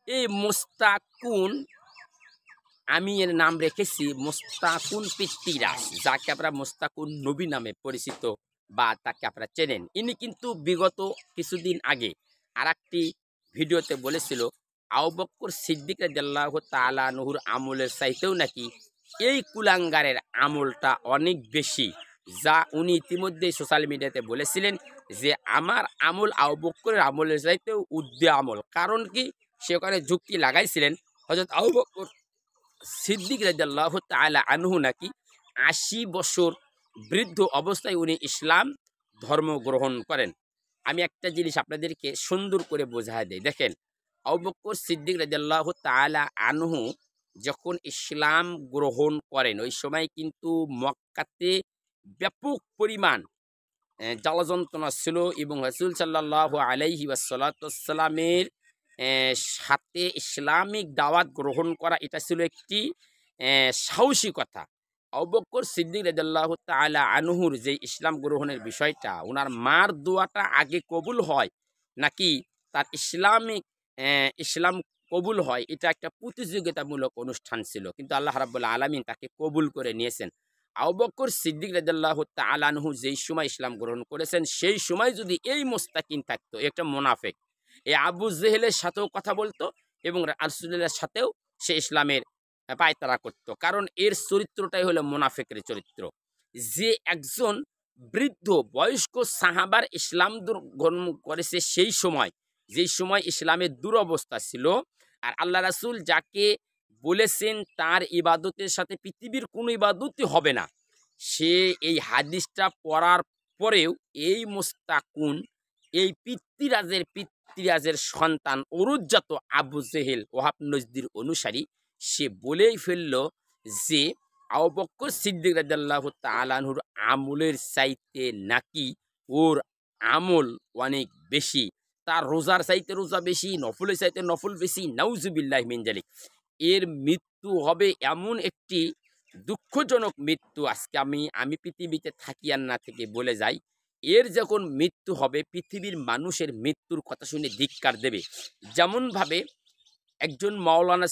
এই মোস্তাকুন, আমি এর নাম রেখেছি মোস্তাকুন পৃথ্বীরাজ, যাকে আপনারা মোস্তাকুন নবী নামে পরিচিত বা তাকে আপনারা চেনেন। ইনি কিন্তু বিগত কিছুদিন আগে আরেকটি ভিডিওতে বলেছিল আবু বকর সিদ্দিক রাদিয়াল্লাহু তাআলা আনহুর আমলের চাইতেও নাকি এই কুলাঙ্গারের আমলটা অনেক বেশি, যা উনি ইতিমধ্যেই সোশ্যাল মিডিয়াতে বলেছিলেন যে আমার আমল আবু বকরের আমলের চাইতেও ঊর্ধ্বে আমল। কারণ কি, সে ওখানে যুক্তি লাগাইছিলেন হযরত আবু বকর সিদ্দিক রাদিয়াল্লাহু তাআলা আনহু নাকি ৮০ বছর বৃদ্ধ অবস্থায় উনি ইসলাম ধর্ম গ্রহণ করেন। আমি একটা জিনিস আপনাদেরকে সুন্দর করে বোঝায় দেই। দেখেন, আবু বকর সিদ্দিক রাদিয়াল্লাহু তাআলা আনহু যখন ইসলাম গ্রহণ করেন, ওই সময় কিন্তু মক্কাতে ব্যাপক পরিমাণ জ্বালা যন্ত্রণা ছিল এবং রাসূল সাল্লাল্লাহু আলাইহি ওয়াসাল্লামের সাথে ইসলামিক দাওয়াত গ্রহণ করা এটা ছিল একটি সাহসিকতা। আবু বকর সিদ্দিক রাদিয়াল্লাহু তাআলা আনহুর যে ইসলাম গ্রহণের বিষয়টা, উনার মার দোয়াটা আগে কবুল হয় নাকি তার ইসলাম কবুল হয়, এটা একটা প্রতিযোগিতামূলক অনুষ্ঠান ছিল। কিন্তু আল্লাহ রাব্বুল আলামিন তাকে কবুল করে নিয়েছেন। আবু বকর সিদ্দিক রাদিয়াল্লাহু তাআলা আনহু যেই সময় ইসলাম গ্রহণ করেছেন, সেই সময় যদি এই মোস্তাকিন থাকতো, একটা মুনাফিক, এই আবু জেহেলের সাথেও কথা বলতো এবং রাসূলুল্লাহর সাথেও সে ইসলামের পায়তারা করত। কারণ এর চরিত্রটাই হলো মুনাফিকের চরিত্র। যে একজন বৃদ্ধ বয়স্ক সাহাবার ইসলাম গ্রহণ করেছে সেই সময়, যেই সময় ইসলামের দুরবস্থা ছিল, আর আল্লাহ রাসূল যাকে বলেছেন তার ইবাদতের সাথে পৃথিবীর কোনো ইবাদতই হবে না, সে এই হাদিসটা পড়ার পরেও এই মোস্তাকুন, এই পিতৃরাজের সন্তান অরুজ্জাত আবু জেহেল ওহাব নজদির অনুসারী, সে বলেই ফেলল যে আবু বকর সিদ্দিক রাদিয়াল্লাহু তাআলা আনহুর আমলের চাইতে নাকি ওর আমল অনেক বেশি, তার রোজার চাইতে রোজা বেশি, নফলের চাইতে নফল বেশি। নাউজুবিল্লাহি মিন যালিক। এর মৃত্যু হবে এমন একটি দুঃখজনক মৃত্যু, আজকে আমি পৃথিবীতে থাকি আর না থেকে বলে যাই, এর যখন মৃত্যু হবে পৃথিবীর মানুষের মৃত্যুর কথা শুনে ধিক্কার দেবে। যেমনভাবে একজন মাওলানা